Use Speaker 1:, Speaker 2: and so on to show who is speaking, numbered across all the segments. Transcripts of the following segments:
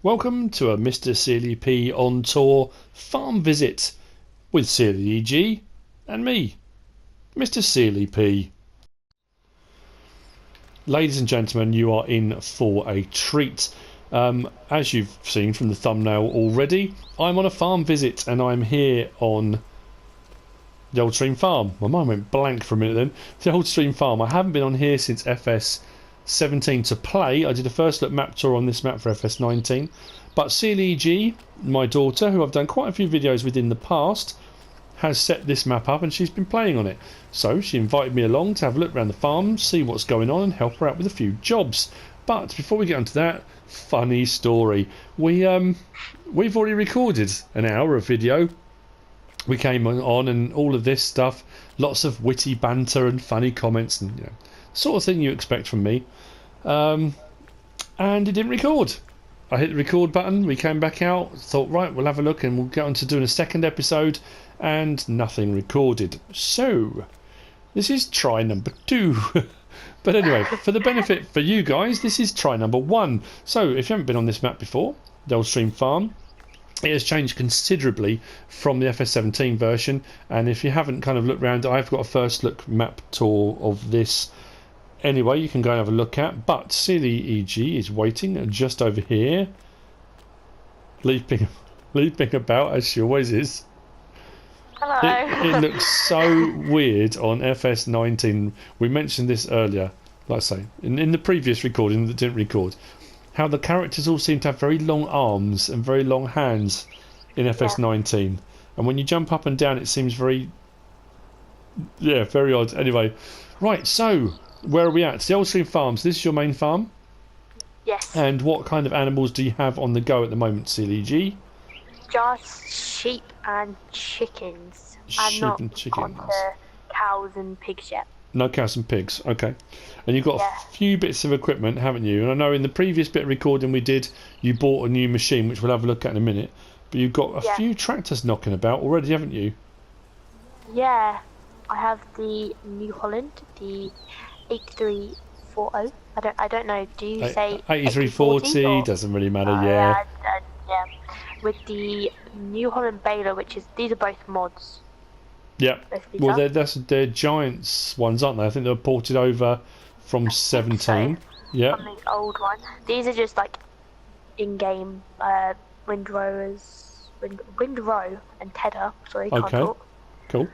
Speaker 1: Welcome to a MrSealyp on tour farm visit with SealyEG and me, MrSealyp. Ladies and gentlemen, you are in for a treat. As you've seen from the thumbnail already, I'm on a farm visit and I'm here on the Old Stream Farm. My mind went blank for a minute then. The Old Stream Farm. I haven't been on here since FS17 to play. I did a first look map tour on this map for FS19. But SealyEG, my daughter, who I've done quite a few videos with in the past, has set this map up and she's been playing on it. So she invited me along to have a look around the farm, see what's going on and help her out with a few jobs. But before we get onto that, funny story. We've already recorded an hour of video. We came on and all of this stuff, lots of witty banter and funny comments and the sort of thing you expect from me. And it didn't record. I hit the record button, we came back out, thought right, we'll have a look and we'll get on to doing a second episode, and nothing recorded. So this is try number 2. But anyway, for the benefit for you guys, this is try number 1. So if you haven't been on this map before, the Old Stream Farm, it has changed considerably from the FS17 version, and if you haven't kind of looked around, I've got a first look map tour of this anyway you can go and have a look at. But SealyEG is waiting just over here, leaping about as she always is.
Speaker 2: Hello.
Speaker 1: It looks so weird on FS19. We mentioned this earlier, like I say, in the previous recording that didn't record, how the characters all seem to have very long arms and very long hands in FS19. And when you jump up and down, it seems very odd. Anyway, right, so where are we at? The Old Stream Farms. This is your main farm?
Speaker 2: Yes.
Speaker 1: And what kind of animals do you have on the go at the moment, SealyEG?
Speaker 2: Just sheep and chickens. I'm not onto cows and pigs yet.
Speaker 1: No cows and pigs, okay. And you've got a few bits of equipment, haven't you? And I know in the previous bit of recording we did, you bought a new machine, which we'll have a look at in a minute. But you've got a few tractors knocking about already, haven't you?
Speaker 2: Yeah. I have the New Holland, the 8340. I don't know. Do you say
Speaker 1: 8340? Doesn't really matter. Yeah.
Speaker 2: With the New Holland baler, these are both mods.
Speaker 1: Yeah. Well, they're Giants ones, aren't they? I think they were ported over from 17.
Speaker 2: So.
Speaker 1: Yeah.
Speaker 2: From the old one. These are just like in-game windrow and tedder. Sorry, can't talk.
Speaker 1: Cool.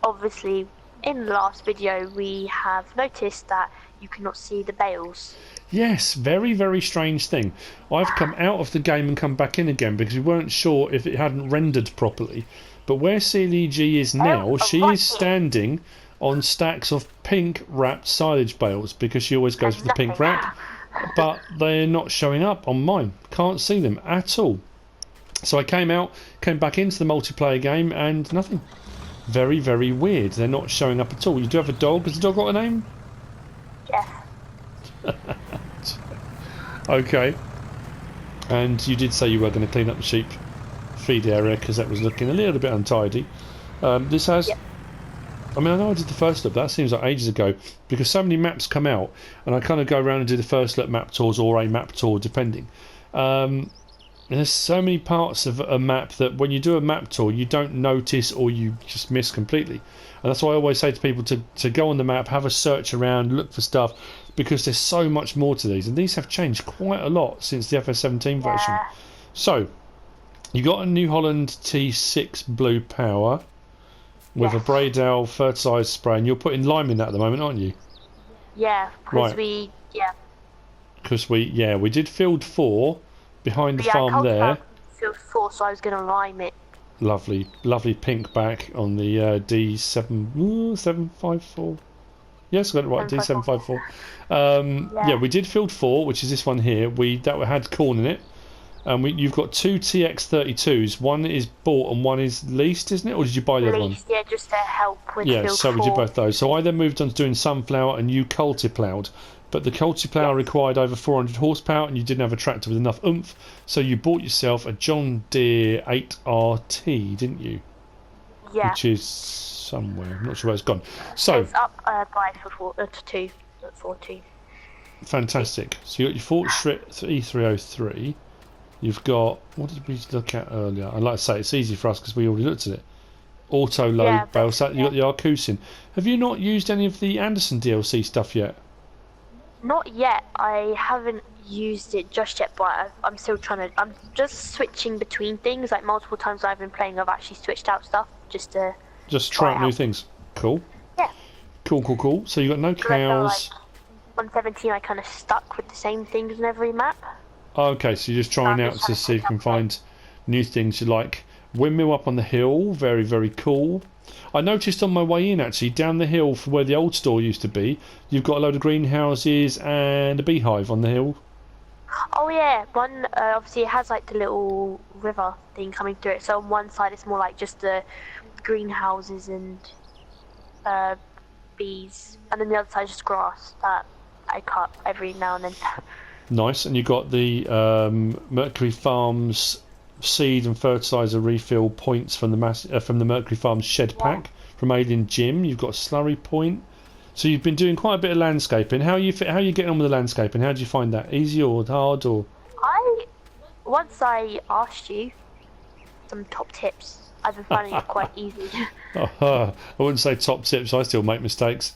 Speaker 2: Obviously, in the last video, we have noticed that you cannot see the bales.
Speaker 1: Yes, very, very strange thing. I've come out of the game and come back in again because we weren't sure if it hadn't rendered properly. But where SealyEG is now, she is standing on stacks of pink wrapped silage bales because she always goes for the pink wrap. But they're not showing up on mine. Can't see them at all. So I came back into the multiplayer game and nothing. Very, very weird. They're not showing up at all. You do have a dog. Has the dog got a name?
Speaker 2: Yes.
Speaker 1: Okay. And you did say you were going to clean up the sheep feed area because that was looking a little bit untidy. This has... I mean, I know I did the first look, but that seems like ages ago because so many maps come out and I kind of go around and do the first look map tours or a map tour depending. And there's so many parts of a map that when you do a map tour you don't notice or you just miss completely. And that's why I always say to people to go on the map, have a search around, look for stuff, because there's so much more to these. And these have changed quite a lot since the FS17 version. So, you got a New Holland T6 Blue Power with a Braydale fertilised spray, and you're putting lime in that at the moment, aren't you?
Speaker 2: Yeah, because
Speaker 1: we did field 4 behind the farm there.
Speaker 2: Field 4, so I was going to lime it.
Speaker 1: Lovely pink back on the D754. Yes, I got it right, D754. We did field 4, which is this one here. That had corn in it. You've got 2 TX32s. One is bought and one is leased, isn't it? Or did you buy the other one?
Speaker 2: Yeah, just to help with field 4.
Speaker 1: So we did both those. So I then moved on to doing sunflower and you cultiplowed. But the cultiplier required over 400 horsepower and you didn't have a tractor with enough oomph, so you bought yourself a John Deere 8RT, didn't you?
Speaker 2: Yeah.
Speaker 1: Which is somewhere. I'm not sure where it's gone. So
Speaker 2: it's up by 2.
Speaker 1: Fantastic. So you got your Fort E303. You've got, what did we look at earlier? I'd like to say it's easy for us because we already looked at it. Auto load, bale sat. You got the Arcusin. Have you not used any of the Anderson DLC stuff yet?
Speaker 2: Not yet. I haven't used it just yet, but I'm still trying to. I'm just switching between things. Like multiple times I've been playing, I've actually switched out stuff just to.
Speaker 1: Just try out new things. Cool.
Speaker 2: Yeah.
Speaker 1: Cool. So you got no cows.
Speaker 2: Like 117, I kind of stuck with the same things in every map.
Speaker 1: Okay, so you're just trying out to see if you can find new things you like. Windmill up on the hill, very, very cool. I noticed on my way in, actually, down the hill from where the old store used to be, you've got a load of greenhouses and a beehive on the hill.
Speaker 2: Oh yeah, one, obviously it has like the little river thing coming through it, so on one side it's more like just the greenhouses and bees, and then the other side is just grass that I cut every now and then.
Speaker 1: Nice, and you got the Mercury Farms seed and fertilizer refill points from the Mercury Farms shed pack from Alien Gym. You've got a slurry point, so you've been doing quite a bit of landscaping. How are you getting on with the landscaping? How do you find that? Easy or hard or?
Speaker 2: Once I asked you some top tips, I've been finding it quite easy.
Speaker 1: I wouldn't say top tips. I still make mistakes.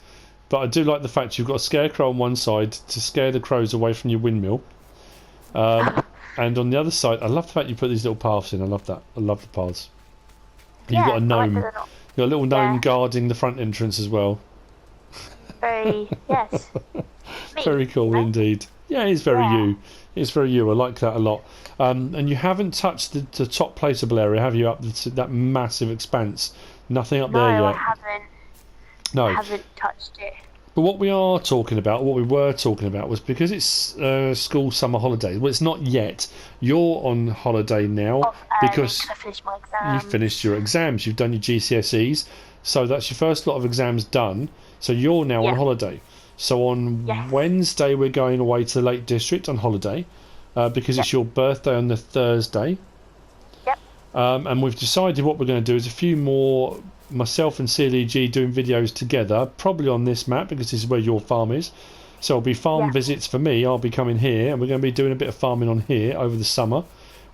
Speaker 1: But I do like the fact you've got a scarecrow on one side to scare the crows away from your windmill. And on the other side, I love the fact you put these little paths in. I love that. I love the paths. And you've got a gnome. You've got a little gnome guarding the front entrance as well.
Speaker 2: Yes.
Speaker 1: Very cool indeed. Yeah, it's very you. It's very you. I like that a lot. And you haven't touched the top placeable area, have you? Up that massive expanse. Nothing up there yet.
Speaker 2: No, I haven't.
Speaker 1: No.
Speaker 2: I haven't touched it.
Speaker 1: But what we were talking about was because it's school summer holidays. Well, it's not yet. You're on holiday now because
Speaker 2: I finished my exams.
Speaker 1: You finished your exams. You've done your GCSEs, so that's your first lot of exams done. So you're now on holiday. So on Wednesday we're going away to the Lake District on holiday because it's your birthday on the Thursday.
Speaker 2: Yep.
Speaker 1: And we've decided what we're going to do is a few more. Myself and SealyEG doing videos together, probably on this map because this is where your farm is. So it'll be farm visits for me. I'll be coming here and we're going to be doing a bit of farming on here over the summer,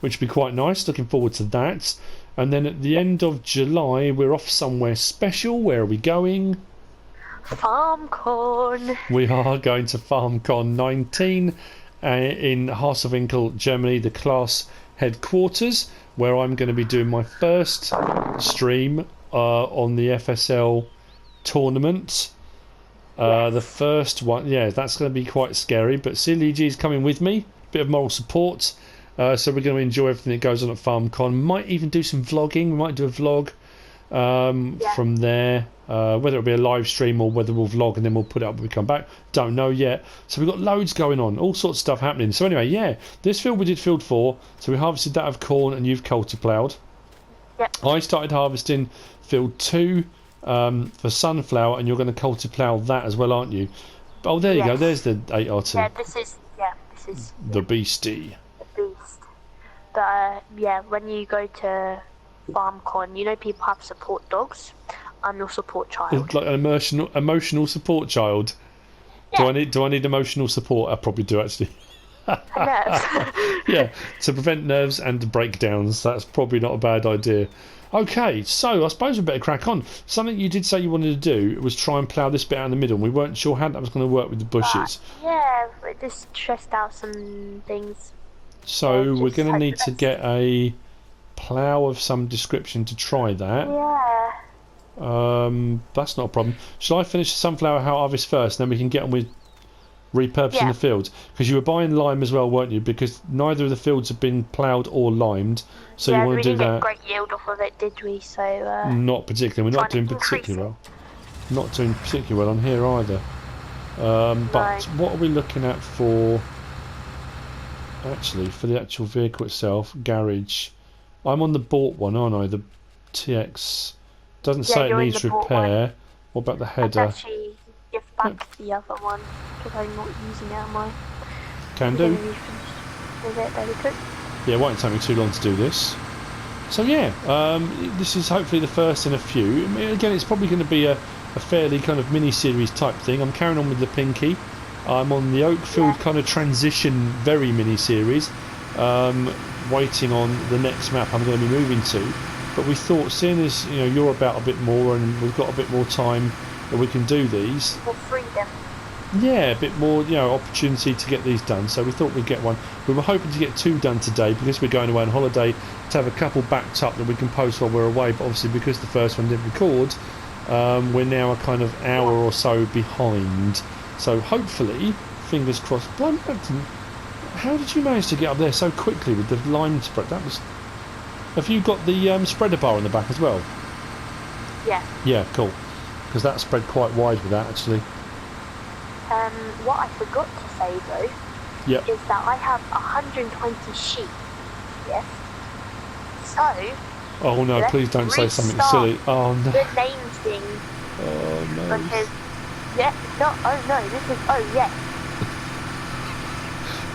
Speaker 1: which will be quite nice. Looking forward to that. And then at the end of July we're off somewhere special. Where are we going?
Speaker 2: FarmCon.
Speaker 1: We are going to FarmCon 19 in Harsewinkel, Germany, the class headquarters, where I'm going to be doing my first stream on the FSL tournament. The first one, that's going to be quite scary, but SealyEG is coming with me, bit of moral support, so we're going to enjoy everything that goes on at FarmCon. Might even do some vlogging. We might do a vlog from there, whether it'll be a live stream or whether we'll vlog and then we'll put it up when we come back, don't know yet. So we've got loads going on, all sorts of stuff happening. So anyway, this field we did field 4, so we harvested that of corn and you've culti-ploughed. I started harvesting field 2 for sunflower, and you're going to culti-plough that as well, aren't you? Oh, there you go. There's the 8R2.
Speaker 2: This is
Speaker 1: the beastie.
Speaker 2: The beast. But when you go to FarmCon, people have support dogs. I'm your support child.
Speaker 1: Like an emotional support child. Yeah. Do I need emotional support? I probably do actually.
Speaker 2: Nerves.
Speaker 1: To prevent nerves and breakdowns. That's probably not a bad idea. Okay, so I suppose we better crack on. Something you did say you wanted to do was try and plough this bit out in the middle. We weren't sure how that was going to work with the bushes.
Speaker 2: It just stressed out some things.
Speaker 1: So we're going to need to get a plough of some description to try that. That's not a problem. Shall I finish the sunflower harvest first, and then we can get on with repurposing the fields? Because you were buying lime as well, weren't you? Because neither of the fields have been ploughed or limed, so you want to do that.
Speaker 2: We didn't get great yield off of it, did we? So
Speaker 1: not particularly. We're not doing particularly well. Not doing particularly well on here either. But what are we looking at for? Actually, for the actual vehicle itself, garage. I'm on the bought one, aren't I? The TX doesn't say it needs repair. What about the header?
Speaker 2: Actually, give back the other one because I'm not using it on my.
Speaker 1: Can do.
Speaker 2: Yeah,
Speaker 1: it won't take me too long to do this. So this is hopefully the first in a few. Again, it's probably going to be a fairly kind of mini-series type thing. I'm carrying on with the Pinky. I'm on the Oakfield kind of transition very mini series, waiting on the next map I'm going to be moving to. But we thought, seeing as you're about a bit more and we've got a bit more time that we can do these.
Speaker 2: More freedom.
Speaker 1: Yeah, a bit more opportunity to get these done. So we thought we'd get one. We were hoping to get 2 done today because we're going away on holiday, to have a couple backed up that we can post while we're away. But obviously because the first one didn't record, we're now a kind of hour or so behind. So hopefully, fingers crossed. How did you manage to get up there so quickly with the lime spread? That was. Have you got the spreader bar on the back as well?
Speaker 2: Yeah.
Speaker 1: Yeah, cool. Because that spread quite wide with that actually.
Speaker 2: What I forgot to say though, is that I have 120 sheep. Yes. So.
Speaker 1: Oh no! Please don't say something silly. Oh no.
Speaker 2: The name thing.
Speaker 1: Oh no.
Speaker 2: Because this is yes.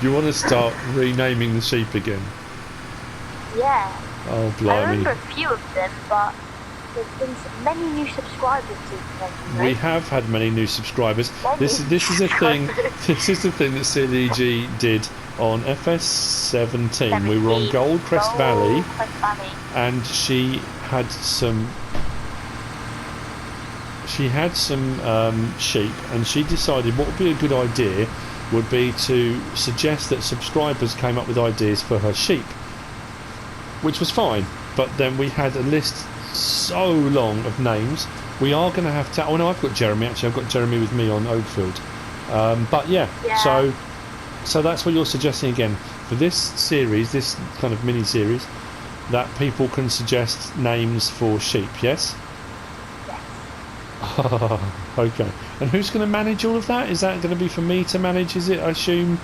Speaker 1: You want to start renaming the sheep again?
Speaker 2: Yeah.
Speaker 1: Oh
Speaker 2: I
Speaker 1: blimey.
Speaker 2: remember a few of them, but there's been many new subscribers to them.
Speaker 1: We have had many new subscribers. This is a thing. This is the thing that SealyEG did on FS17. We were on Goldcrest Valley, and she had some sheep, and she decided what would be a good idea would be to suggest that subscribers came up with ideas for her sheep, which was fine. But then we had a list so long of names. We are going to have to. Oh no, I've got Jeremy. Actually, I've got Jeremy with me on Oakfield. But yeah. So that's what you're suggesting again for this series, this kind of mini series, that people can suggest names for sheep. Yes. Okay. And who's going to manage all of that? Is that going to be for me to manage? Is it? I assume.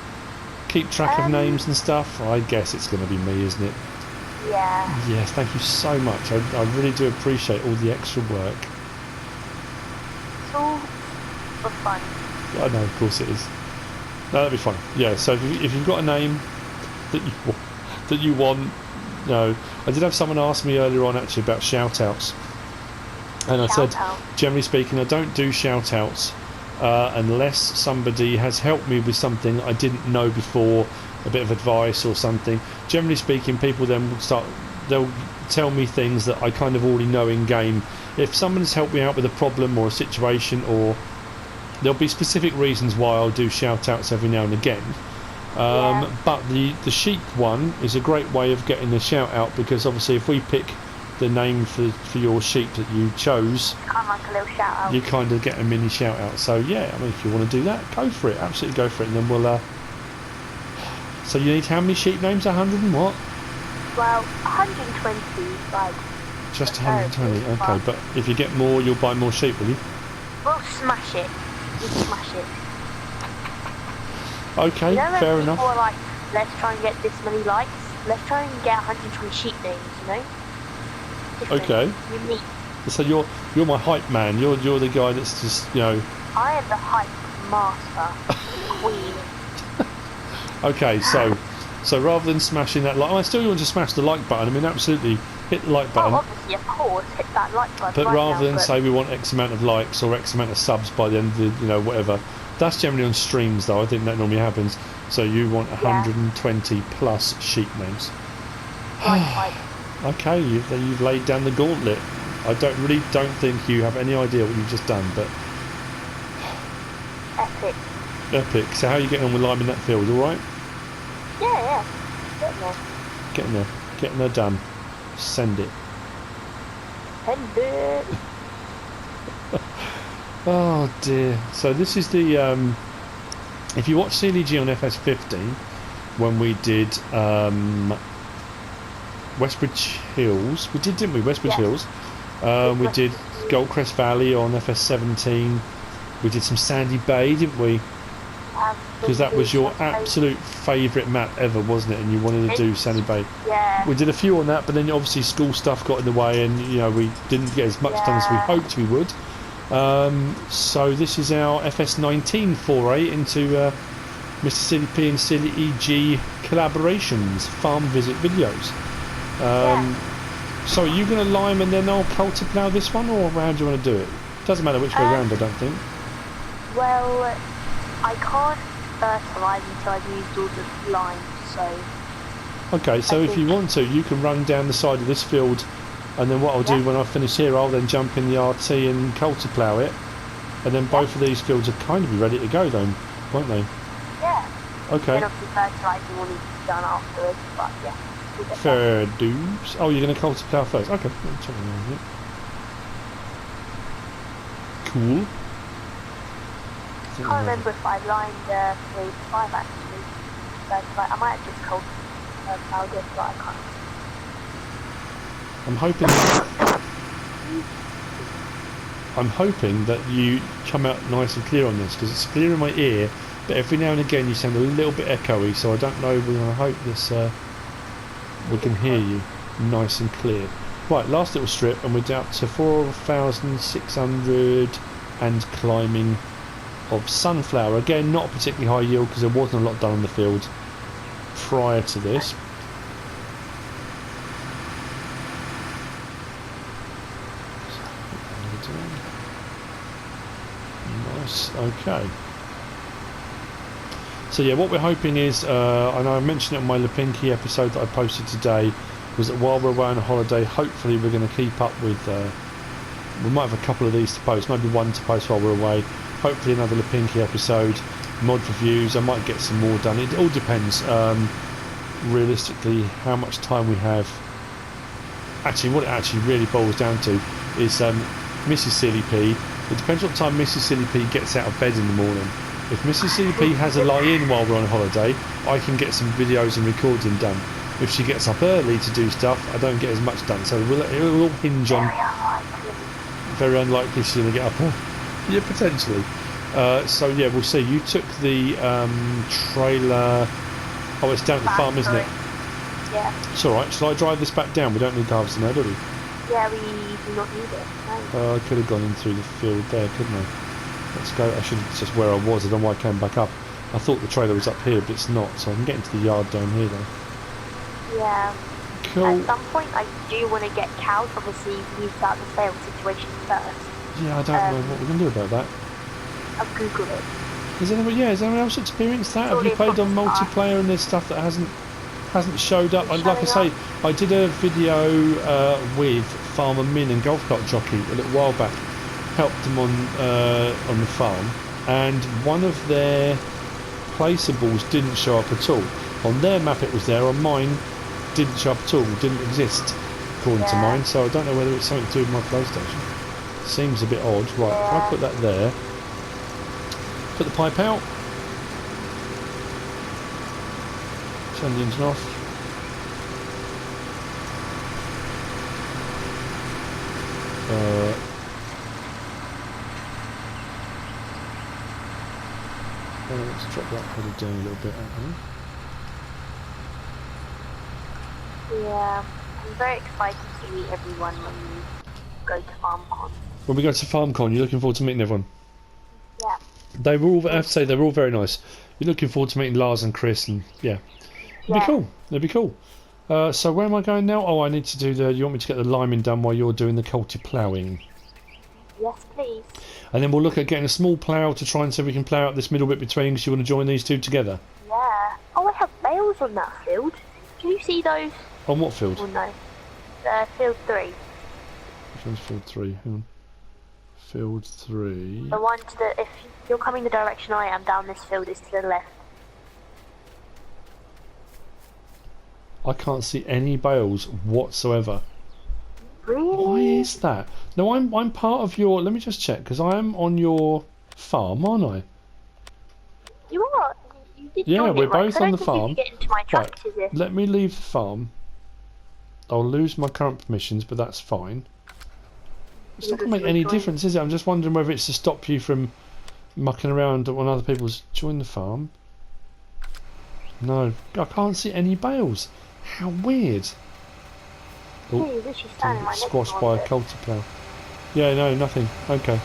Speaker 1: Keep track of names and stuff. I guess it's going to be me, isn't it?
Speaker 2: Yeah.
Speaker 1: Yes, thank you so much. I really do appreciate all the extra work.
Speaker 2: It's all for fun.
Speaker 1: I know, of course it is. No, that'd be fun. Yeah. So if you've got a name that you want, I did have someone ask me earlier on actually about shout outs, and I said, generally speaking, I don't do shout outs unless somebody has helped me with something I didn't know before, a bit of advice or something. Generally speaking, people then they'll tell me things that I kind of already know in game. If someone's helped me out with a problem or a situation, or there'll be specific reasons why I'll do shout outs every now and again. But the sheep one is a great way of getting the shout out, because obviously if we pick the name for your sheep that you chose,
Speaker 2: kind of like a little shout out.
Speaker 1: You kind of get a mini shout out. So yeah, I mean, if you want to do that, go for it. Absolutely go for it, and then we'll. So you need how many sheep names? 100 and what?
Speaker 2: Well, 120, like.
Speaker 1: Just 120. Okay, but if you get more, you'll buy more sheep, will you?
Speaker 2: We'll smash it. We'll smash it.
Speaker 1: Okay, fair enough.
Speaker 2: People are like, let's try and get this many likes. Let's try and get 120 sheep names. Different,
Speaker 1: okay.
Speaker 2: Unique.
Speaker 1: So you're my hype man. You're the guy that's just
Speaker 2: I am the hype master, queen.
Speaker 1: Okay, so rather than smashing that like, I still want to smash the like button. I mean, absolutely hit the like button.
Speaker 2: Oh, obviously, of course, hit that like button.
Speaker 1: But rather than say we want X amount of likes or X amount of subs by the end of the, whatever. That's generally on streams, though. I think that normally happens. So you want 120 plus sheep names.
Speaker 2: Right.
Speaker 1: Okay, you've laid down the gauntlet. I don't think you have any idea what you've just done, but epic. So how are you getting on with lime in that field? All right?
Speaker 2: Yeah.
Speaker 1: Getting there done. Send it. Oh dear. So this is the if you watch SealyEG on FS15 when we did Westbridge Hills, we did, didn't we? Westbridge Hills. We did Goldcrest Valley on FS17. We did some Sandy Bay, didn't we? Because that was your absolute favourite map ever, wasn't it? And you wanted to do Sandy Bay.
Speaker 2: Yeah.
Speaker 1: We did a few on that, but then obviously school stuff got in the way, and we didn't get as much done as we hoped we would. So this is our FS19 foray into MrSealyp and SealyEG collaborations, farm visit videos. So are you going to lime and then I'll cultiplough this one, or how do you want to do it? Doesn't matter which way round, I don't think.
Speaker 2: Well, I can't fertilise until I've used all the lime, so...
Speaker 1: Okay, so if you want to, you can run down the side of this field, and then what I'll do when I finish here, I'll then jump in the RT and culti-plough it, and then both of these fields will kind of be ready to go then, won't they?
Speaker 2: Yeah.
Speaker 1: Okay.
Speaker 2: Then obviously fertilising will need to be done afterwards, but yeah. We'll get
Speaker 1: Fair dues. Oh, you're going to culti-plough first? Okay. Cool.
Speaker 2: I can't remember if I lined 3 to 5 actually. I might have just culti-ploughed it, but I can't.
Speaker 1: I'm hoping that you come out nice and clear on this, because it's clear in my ear, but every now and again you sound a little bit echoey, so I don't know. We're going to hope this we can hear you nice and clear. Right, last little strip, and we're down to 4,600 and climbing of sunflower. Again, not particularly high yield because there wasn't a lot done in the field prior to this. Nice, okay. So yeah, what we're hoping is, and I mentioned it on my Lipinki episode that I posted today, was that while we're away on a holiday, hopefully we're going to keep up with, we might have a couple of these to post, maybe one to post while we're away, hopefully another Lipinki episode, mod reviews, I might get some more done. It all depends, realistically, how much time we have. Actually, what it actually really boils down to is MrSealyp. It depends what time MrSealyp gets out of bed in the morning. If MrSealyp has a lie-in while we're on holiday, I can get some videos and recording done. If she gets up early to do stuff, I don't get as much done. So it will all hinge on... Very unlikely she's going to get up early. Yeah, potentially. So yeah, we'll see. You took the trailer... Oh, it's down at the farm, isn't it?
Speaker 2: Yeah.
Speaker 1: It's alright. Shall I drive this back down? We don't need harvest now, do we?
Speaker 2: Yeah, we do not need it. No.
Speaker 1: I could have gone in through the field there, couldn't I? Let's go. I should have just where I was. I don't know why I came back up. I thought the trailer was up here, but it's not. So I can get into the yard down here, though.
Speaker 2: Yeah.
Speaker 1: Cool.
Speaker 2: At some point, I do want to get cows. Obviously, we start the sale situation first.
Speaker 1: Yeah, I don't know what we're going to do about that.
Speaker 2: I've googled it.
Speaker 1: Has anyone else experienced that? Have you played on multiplayer and there's stuff that hasn't showed up? Like I say, I did a video with Farmer Min and Golf Cart Jockey a little while back. Helped them on the farm, and one of their placeables didn't show up at all. On their map it was there, on mine didn't show up at all, didn't exist according to mine, so I don't know whether it's something to do with my PlayStation. Seems a bit odd. Right, if I put that there, put the pipe out, turn the engine off. Let's drop that header down a little bit.
Speaker 2: Yeah, I'm very excited to meet everyone when we go to FarmCon.
Speaker 1: When we go to FarmCon, you're looking forward to meeting everyone?
Speaker 2: Yeah.
Speaker 1: They were all, I have to say, they were all very nice. You're looking forward to meeting Lars and Chris, and yeah. It'd be cool. It'd be cool. So where am I going now? Oh, I need to do the... You want me to get the liming done while you're doing the culti-ploughing?
Speaker 2: Yes, please.
Speaker 1: And then we'll look at getting a small plough to try and see if we can plough out this middle bit between, because you want to join these two together.
Speaker 2: Yeah. Oh, I have bales on that field. Can you see those?
Speaker 1: On what field?
Speaker 2: Oh, no. Field 3.
Speaker 1: Which one's field 3? Hang on. Field 3...
Speaker 2: The one to the... If you're coming the direction I am down this field, is to the left.
Speaker 1: I can't see any bales whatsoever.
Speaker 2: Really?
Speaker 1: Why is that? No, I'm part of your... Let me just check, because I am on your farm, aren't I?
Speaker 2: You are. You did
Speaker 1: Yeah,
Speaker 2: join
Speaker 1: we're
Speaker 2: it, right?
Speaker 1: both
Speaker 2: 'Cause I
Speaker 1: on
Speaker 2: don't
Speaker 1: the
Speaker 2: think you
Speaker 1: farm.
Speaker 2: can get into my tractors
Speaker 1: Right,
Speaker 2: if...
Speaker 1: let me leave the farm. I'll lose my current permissions, but that's fine. It's not going to make any difference, is it? I'm just wondering whether it's to stop you from mucking around when other people's join the farm. No, I can't see any bales. How weird. Oh,
Speaker 2: Hey, this is standing right next to
Speaker 1: squashed
Speaker 2: one
Speaker 1: by
Speaker 2: of
Speaker 1: a
Speaker 2: it.
Speaker 1: culti-plough. Yeah, no, nothing. Okay.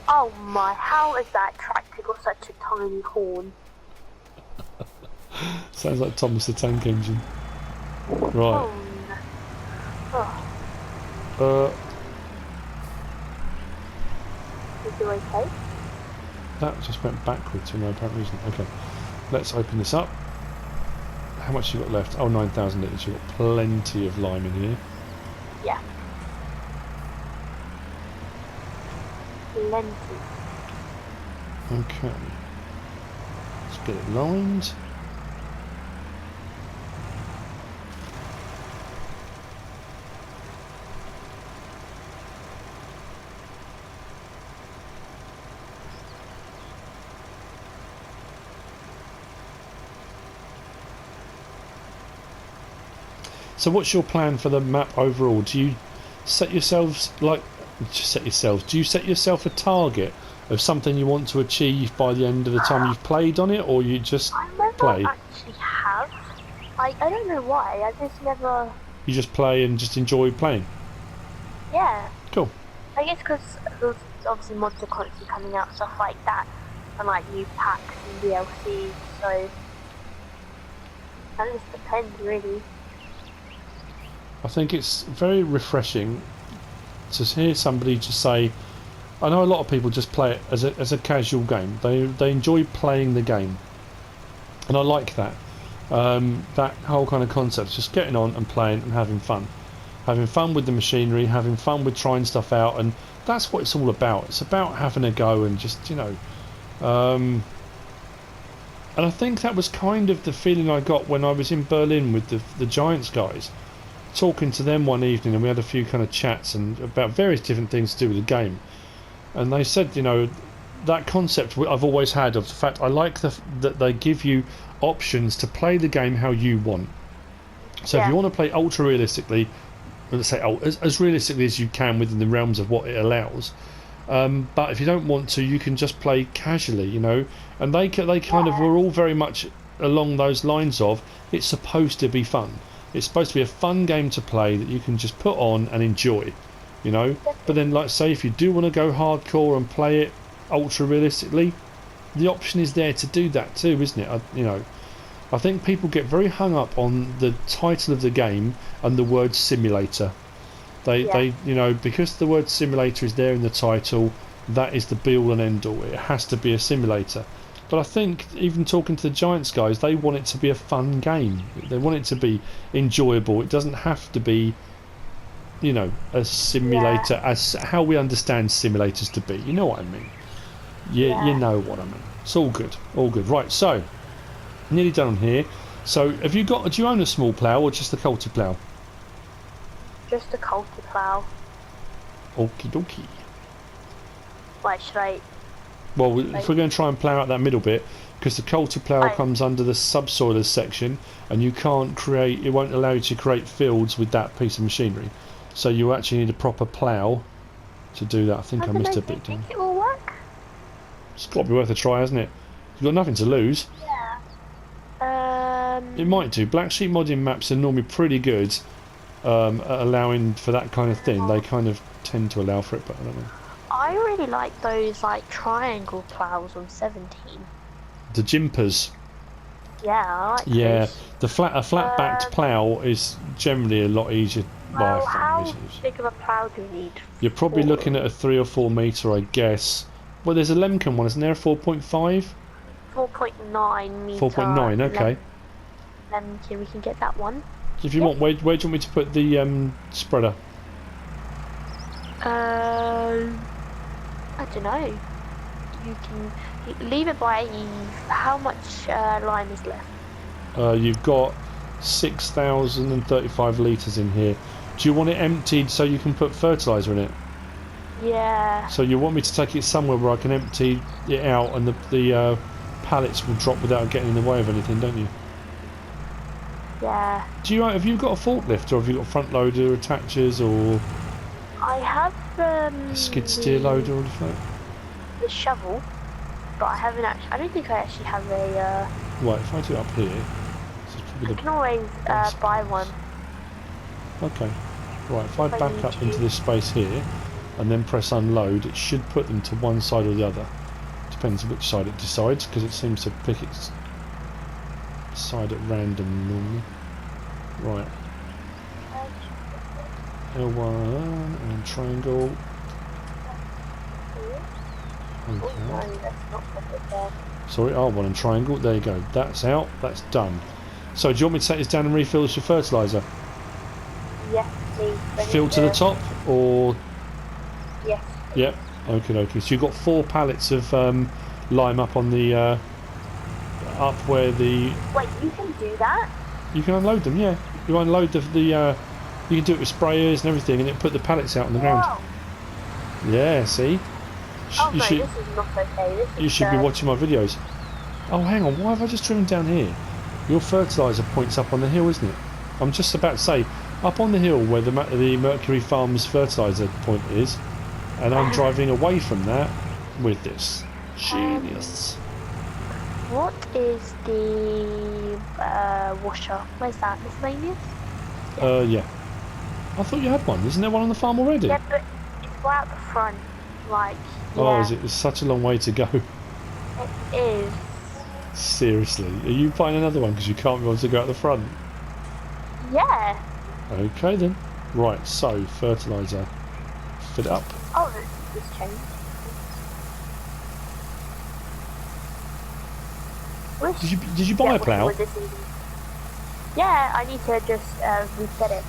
Speaker 2: Oh my, how has that tractor got such a tiny horn?
Speaker 1: Sounds like Thomas the Tank Engine. Right.
Speaker 2: Oh, no. Oh. Is you okay?
Speaker 1: That just went backwards for no apparent reason. Okay, let's open this up. How much you got left? Oh, 9,000 litres. You've got plenty of lime in here.
Speaker 2: Yeah. Plenty.
Speaker 1: Okay. Let's get it lined. So what's your plan for the map overall? Do you set yourselves do you set yourself a target of something you want to achieve by the end of the time you've played on it, or you just
Speaker 2: I never
Speaker 1: play?
Speaker 2: actually have. I don't know why. I just never.
Speaker 1: You just play and just enjoy playing?
Speaker 2: Yeah.
Speaker 1: Cool.
Speaker 2: I guess because there's obviously mods are constantly coming out, stuff like that, and like new packs and DLC. So that just depends, really.
Speaker 1: I think it's very refreshing to hear somebody just say, I know a lot of people just play it as a casual game. They enjoy playing the game, and I like that. That whole kind of concept, just getting on and playing and having fun with the machinery, having fun with trying stuff out, and that's what it's all about. It's about having a go and just, you know, and I think that was kind of the feeling I got when I was in Berlin with the Giants guys, talking to them one evening, and we had a few kind of chats and about various different things to do with the game. And they said, you know, that concept I've always had of the fact I like that they give you options to play the game how you want. So if you want to play ultra realistically, let's say as realistically as you can within the realms of what it allows, but if you don't want to, you can just play casually, you know. And they kind of were all very much along those lines of, it's supposed to be fun. It's supposed to be a fun game to play that you can just put on and enjoy, you know. But then, like, say if you do want to go hardcore and play it ultra realistically, the option is there to do that too, isn't it? You know, I think people get very hung up on the title of the game and the word simulator. They you know, because the word simulator is there in the title, that is the be all and end all. It has to be a simulator. But I think even talking to the Giants guys, they want it to be a fun game. They want it to be enjoyable. It doesn't have to be, you know, a simulator as how we understand simulators to be. You know what I mean? You know what I mean. It's all good. All good. Right, so nearly done on here. So do you own a small plough or just the culti plough?
Speaker 2: Just a culti plough.
Speaker 1: Okie dokie.
Speaker 2: Like, should I...
Speaker 1: Well, if we're going to try and plough out that middle bit, because the culti plough comes under the subsoilers section, and you can't create, it won't allow you to create fields with that piece of machinery. So you actually need a proper plough to do that. I think I missed a bit.
Speaker 2: Do you think it will work?
Speaker 1: It's got to be worth a try, hasn't it? You've got nothing to lose.
Speaker 2: Yeah.
Speaker 1: It might do. Black sheep modding maps are normally pretty good at allowing for that kind of thing. They kind of tend to allow for it, but I don't know.
Speaker 2: I really like those like triangle plows on 17.
Speaker 1: The jimpers.
Speaker 2: Yeah, I like those.
Speaker 1: The flat-backed plough is generally a lot easier.
Speaker 2: Well, how big of a plough do you need?
Speaker 1: You're probably looking at a 3 or 4 metre, I guess. Well, there's a Lemken one, isn't there? 4.5?
Speaker 2: 4.9 metre.
Speaker 1: 4.9, okay.
Speaker 2: Lemken, we can get that one.
Speaker 1: If you want, where do you want me to put the spreader?
Speaker 2: I don't know. You can leave it by how much lime is left.
Speaker 1: You've got 6,035 litres in here. Do you want it emptied so you can put fertiliser in it?
Speaker 2: Yeah. So
Speaker 1: you want me to take it somewhere where I can empty it out and the pallets will drop without getting in the way of anything, don't you?
Speaker 2: Yeah.
Speaker 1: Have you got a forklift, or have you got front loader attachers, or
Speaker 2: I have
Speaker 1: a skid steer loader or anything?
Speaker 2: The shovel, but I haven't actually. I don't think I actually have a.
Speaker 1: Right, if I do it up here,
Speaker 2: I can always buy one.
Speaker 1: Okay. Right, if I back up into this space here and then press unload, it should put them to one side or the other. Depends on which side it decides, because it seems to pick its side at random normally. Right. L1 and triangle.
Speaker 2: Oh
Speaker 1: Okay.
Speaker 2: no, that's not what it there.
Speaker 1: Sorry, R1 and triangle. There you go. That's out. That's done. So do you want me to take this down and refill this with fertiliser?
Speaker 2: Yes, please.
Speaker 1: Fill to the top, or
Speaker 2: Yes.
Speaker 1: yep. Okay, okay. So you've got 4 pallets of lime up on the up where the.
Speaker 2: Wait, you can do that?
Speaker 1: You can unload them. Yeah, you unload the you can do it with sprayers and everything, and it put the pallets out on the ground.
Speaker 2: Wow.
Speaker 1: Yeah, see.
Speaker 2: Oh
Speaker 1: You
Speaker 2: no,
Speaker 1: should
Speaker 2: this is not okay. This
Speaker 1: you
Speaker 2: is,
Speaker 1: should be watching my videos. Oh, hang on. Why have I just driven down here? Your fertiliser point's up on the hill, isn't it? I'm just about to say, up on the hill where the Mercury Farms fertiliser point is, and I'm driving away from that with this. Genius.
Speaker 2: What is the washer? Where's that? Miscellaneous?
Speaker 1: Yeah. I thought you had one. Isn't there one on the farm already?
Speaker 2: Yeah, but it's right out the front. Like, yeah.
Speaker 1: Oh, is it? It's such a long way to go.
Speaker 2: It is.
Speaker 1: Seriously. Are you buying another one because you can't be able to go out the front?
Speaker 2: Yeah.
Speaker 1: Okay then. Right, so fertiliser. Fill it up.
Speaker 2: Oh, this changed.
Speaker 1: Did you buy a plough?
Speaker 2: Yeah, I need to just reset it.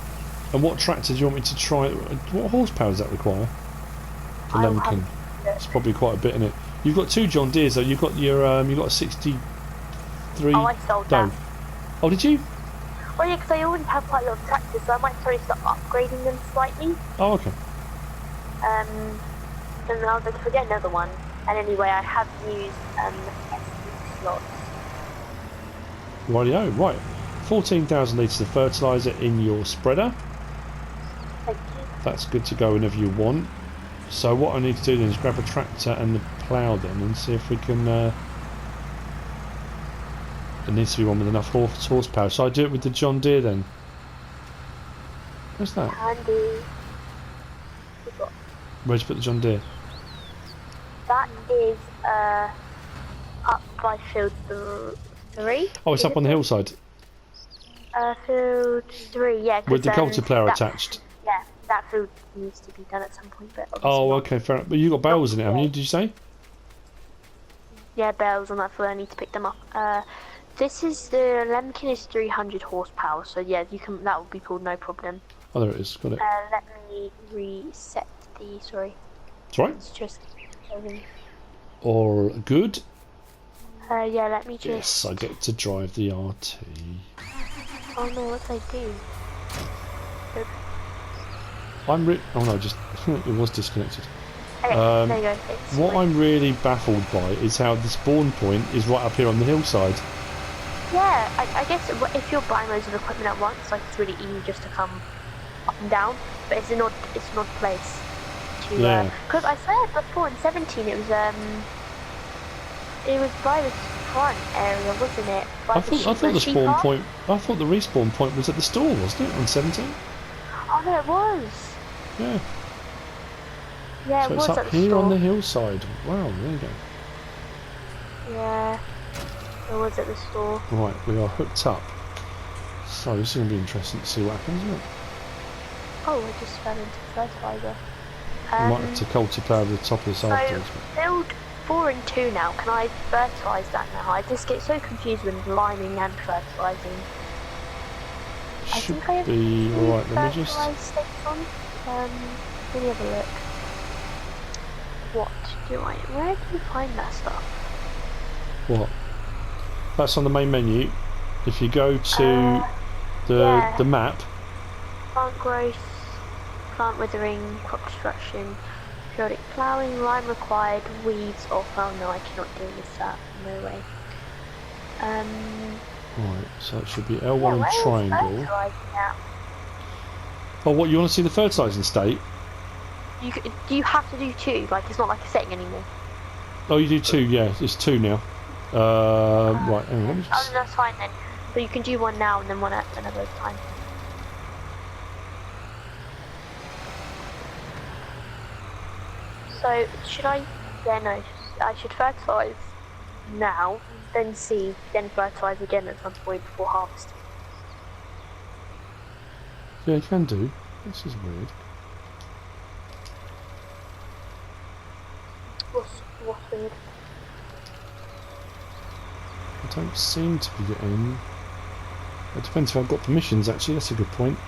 Speaker 1: And what tractor do you want me to try? What horsepower does that require? The
Speaker 2: I'll
Speaker 1: Lemkin.
Speaker 2: have
Speaker 1: It's probably quite a bit in it. You've got 2 John Deeres though. You've got your you've got a 63.
Speaker 2: Oh, I sold
Speaker 1: No.
Speaker 2: that.
Speaker 1: Oh, did you?
Speaker 2: Well, yeah, because I already have quite a lot of tractors, so I might try to start upgrading them slightly.
Speaker 1: Oh, okay.
Speaker 2: Then I was like, forget another one. And anyway, I have used SD slots.
Speaker 1: Rightio. Right. 14,000 litres of fertiliser in your spreader.
Speaker 2: Thank you.
Speaker 1: That's good to go whenever you want. So what I need to do then is grab a tractor and the plough then and see if we can. There needs to be one with enough horsepower. So I do it with the John Deere then. Where's that?
Speaker 2: Handy.
Speaker 1: Where'd you put the John Deere?
Speaker 2: That is up by field 3.
Speaker 1: Oh, it's up on the hillside.
Speaker 2: Field 3, yeah.
Speaker 1: With the cultiplier attached.
Speaker 2: Yeah, that field needs to be done at some point, but obviously
Speaker 1: Oh,
Speaker 2: not.
Speaker 1: okay, fair enough. But you got bales in it, haven't you? Did you say?
Speaker 2: Yeah, bells on that field. I need to pick them up. This is the Lemkin is 300 horsepower, so yeah, you can. That will be pulled no problem.
Speaker 1: Oh, there it is. Got it.
Speaker 2: Let me reset the. Sorry.
Speaker 1: It's right.
Speaker 2: It's just.
Speaker 1: All good.
Speaker 2: Yeah, let me just.
Speaker 1: Yes, I get to drive the RT.
Speaker 2: Oh no, what did I do?
Speaker 1: Oh no, just it was disconnected.
Speaker 2: Okay, there you go.
Speaker 1: What I'm really baffled by is how the spawn point is right up here on the hillside.
Speaker 2: Yeah, I guess if you're buying loads of equipment at once, like it's really easy just to come up and down. But it's an odd place to.
Speaker 1: Yeah.
Speaker 2: Because I said before in 17 it was by the front area, wasn't it?
Speaker 1: I thought the spawn point. I thought the respawn point was at the store, wasn't it? On 17.
Speaker 2: Oh no, it was.
Speaker 1: Yeah.
Speaker 2: Yeah,
Speaker 1: So
Speaker 2: it
Speaker 1: it's
Speaker 2: was
Speaker 1: up
Speaker 2: at the
Speaker 1: here
Speaker 2: store.
Speaker 1: on the hillside. Wow, there you go.
Speaker 2: Yeah, it was at the store.
Speaker 1: Right, we are hooked up. So this is going to be interesting to see what happens, isn't it?
Speaker 2: Oh, I just fell into fertilizer.
Speaker 1: We might have to cultiplier over the top of this
Speaker 2: So
Speaker 1: afterwards.
Speaker 2: field 4 and 2 now. Can I fertilise that now? I just get so confused when liming and fertilising. I
Speaker 1: Should
Speaker 2: think I have
Speaker 1: be alright. Let me just.
Speaker 2: fertilised stakes on. Let me have a look. What do I? Where do you find that stuff?
Speaker 1: What? That's on the main menu. If you go to the map.
Speaker 2: Plant growth, plant withering, crop destruction, periodic ploughing, lime required, weeds off. Oh no, I cannot do with that. No way.
Speaker 1: Right, so it should be L1 and triangle. Oh, what, you want to see the fertilising state?
Speaker 2: Do you have to do 2? Like, it's not like a setting anymore.
Speaker 1: Oh, you do 2, yeah, it's 2 now. Right, hang on, let me
Speaker 2: Oh,
Speaker 1: just...
Speaker 2: no, that's fine then. So you can do 1 now and then 1 at another time. So, should I... Yeah, no, I should fertilise now, then seed, then fertilise again at some point before harvesting.
Speaker 1: Yeah, you can do. This is weird.
Speaker 2: We'll What's weird?
Speaker 1: I don't seem to be getting... It depends if I've got permissions, actually. That's a good point.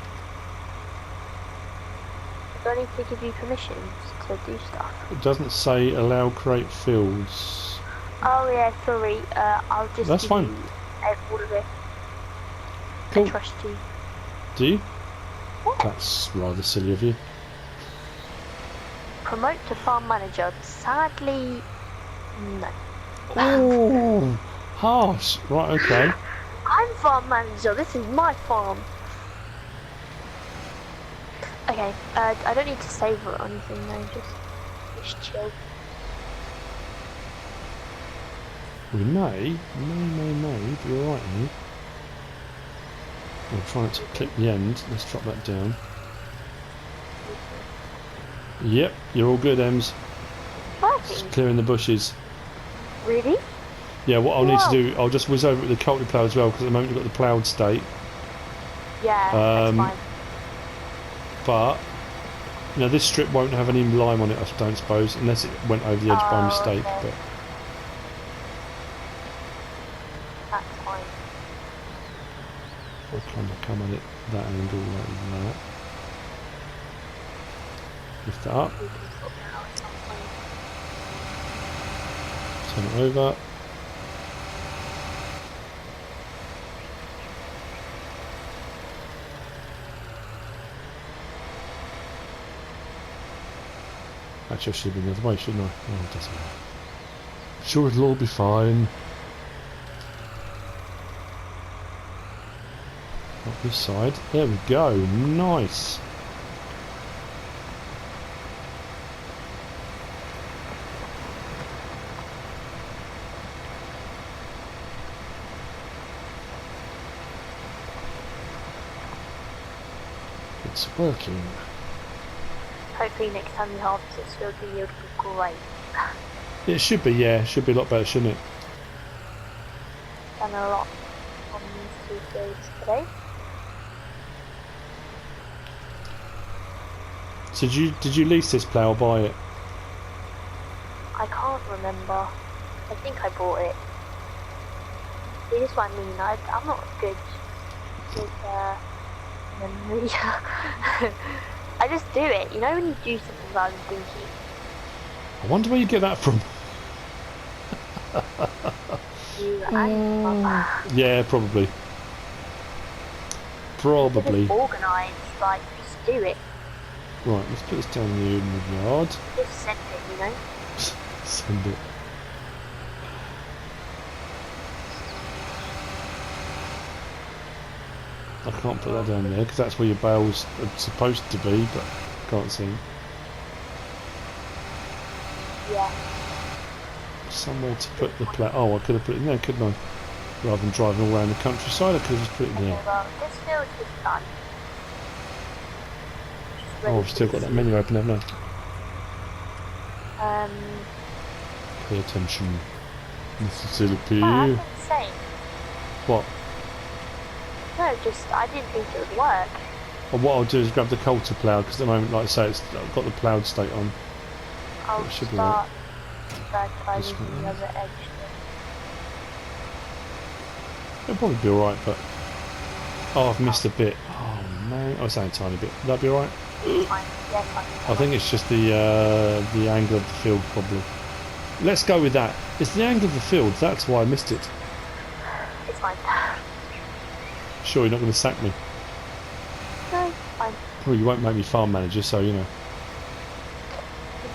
Speaker 2: Do I need to give you permissions to do stuff?
Speaker 1: It doesn't say allow create fields.
Speaker 2: Oh yeah, sorry. I'll just
Speaker 1: That's
Speaker 2: give
Speaker 1: fine.
Speaker 2: you all of it.
Speaker 1: Cool.
Speaker 2: I trust you.
Speaker 1: Do you?
Speaker 2: What?
Speaker 1: That's rather silly of you.
Speaker 2: Promote to farm manager. Sadly, no.
Speaker 1: Oh, harsh. Right, okay.
Speaker 2: I'm farm manager. This is my farm. Okay. I don't need to save or anything though. Just chill.
Speaker 1: We may be alright here. I'm trying to click the end. Let's drop that down. Yep, you're all good, Ems. Just
Speaker 2: Working?
Speaker 1: clearing the bushes.
Speaker 2: Really?
Speaker 1: Yeah, what I'll need
Speaker 2: Wow.
Speaker 1: to do, I'll just whiz over with the culti plough as well, because at the moment you've got the ploughed state.
Speaker 2: Yeah, that's fine.
Speaker 1: But, you know, this strip won't have any lime on it, I don't suppose, unless it went over the edge by mistake.
Speaker 2: Okay.
Speaker 1: But
Speaker 2: That's fine.
Speaker 1: I'll kind of come at it that angle like that. Lift that up,
Speaker 2: We can sort it out at some point.
Speaker 1: turn it over. Actually, I should have been the other way, shouldn't I? Oh, it doesn't matter. Sure, it'll all be fine. Up this side. There we go. Nice. It's working.
Speaker 2: Hopefully next time you harvest this field, the yield will be great.
Speaker 1: It should be, yeah. It should be a lot better, shouldn't it?
Speaker 2: Done a lot on these 2 fields today.
Speaker 1: So did you lease this plough or buy it?
Speaker 2: I can't remember. I think I bought it. See, this is what I mean. I'm not good with memory. I just do it. You know when you do something without even thinking.
Speaker 1: I wonder where you get that from.
Speaker 2: You and Mother.
Speaker 1: Yeah, probably. Probably.
Speaker 2: It's organised. Like just do it.
Speaker 1: Right, let's put this down here in the yard.
Speaker 2: Just send it. You know.
Speaker 1: Send it. I can't put that down there because that's where your bales are supposed to be, but can't see.
Speaker 2: Yeah.
Speaker 1: Somewhere to put the plough. Oh, I could have put it in there, couldn't I? Rather than driving all around the countryside, I could have just put it
Speaker 2: Okay,
Speaker 1: there.
Speaker 2: well, this field is done.
Speaker 1: Oh, I've still got that menu open, haven't I?
Speaker 2: Um.
Speaker 1: Pay attention. MrSealyp.
Speaker 2: Oh, I didn't say.
Speaker 1: What?
Speaker 2: No, just I didn't think it would work.
Speaker 1: Well, what I'll do is grab the culti plough because at the moment, like I say, I've got the ploughed state on.
Speaker 2: I'll
Speaker 1: It should be
Speaker 2: start fertilising
Speaker 1: This one.
Speaker 2: the other edge.
Speaker 1: It'll probably be alright, but... Oh, I've missed a bit. Oh, man. Oh, it's only a tiny bit. Would that be alright?
Speaker 2: Fine. Yeah, fine.
Speaker 1: I think it's just the angle of the field, probably. Let's go with that. It's the angle of the field. That's why I missed it.
Speaker 2: It's fine.
Speaker 1: Sure, you're not going to sack me.
Speaker 2: No, fine.
Speaker 1: Well, you won't make me farm manager, so, you know.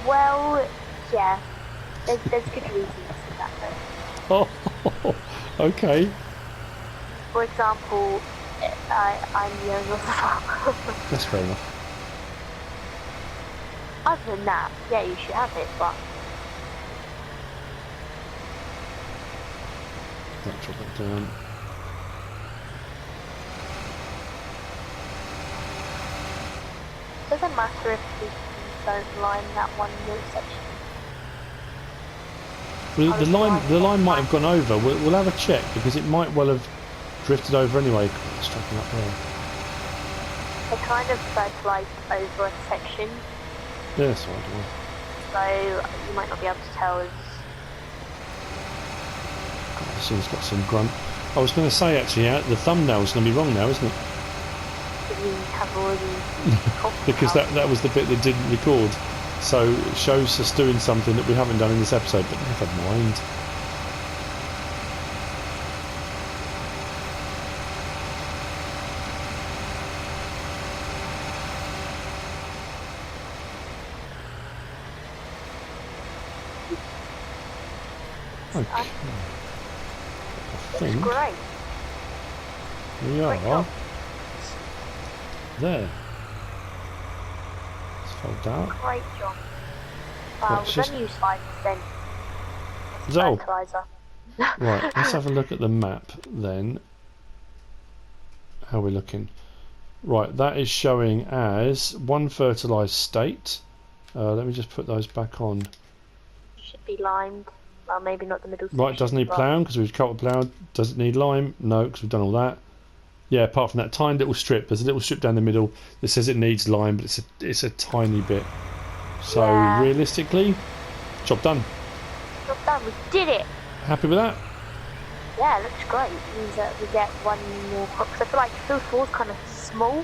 Speaker 2: Well, yeah. There's good reasons for that though.
Speaker 1: Oh, okay.
Speaker 2: For example, I'm the owner of the farm.
Speaker 1: That's fair enough.
Speaker 2: Other than that, yeah, you should have it, but
Speaker 1: Right, drop that down.
Speaker 2: it doesn't matter if we don't line that one little section.
Speaker 1: Well, the line might have gone over. We'll have a check because it might well have drifted over anyway. It's tracking up there.
Speaker 2: I kind of fertilised over a section,
Speaker 1: Yeah, that's right.
Speaker 2: so you might not be able to tell.
Speaker 1: This one's got some grunt. I was going to say actually, the thumbnail's going to be wrong now, isn't it?
Speaker 2: We have already
Speaker 1: Because that was the bit that didn't record. So it shows us doing something that we haven't done in this episode, but never mind. Okay. I think
Speaker 2: great.
Speaker 1: we
Speaker 2: Great
Speaker 1: are
Speaker 2: job.
Speaker 1: there. Let's fold out.
Speaker 2: Great job. Wow,
Speaker 1: Right,
Speaker 2: we've
Speaker 1: just-
Speaker 2: only used 5%.
Speaker 1: So,
Speaker 2: Fertilizer.
Speaker 1: right, let's have a look at the map then. How are we looking? Right, that is showing as one fertilised state. Let me just put those back on.
Speaker 2: Should be limed. Well, maybe not the middle section.
Speaker 1: Right, doesn't need
Speaker 2: but-
Speaker 1: ploughing because we've cut ploughed. Does it need lime? No, because we've done all that. Yeah, apart from that tiny little strip. There's a little strip down the middle that says it needs lime, but it's a tiny bit. So
Speaker 2: Yeah.
Speaker 1: realistically, job done.
Speaker 2: Job done, we did it!
Speaker 1: Happy with that?
Speaker 2: Yeah, it looks great. It means that we get one more crop. 'Cause I feel like field 4 is kind of small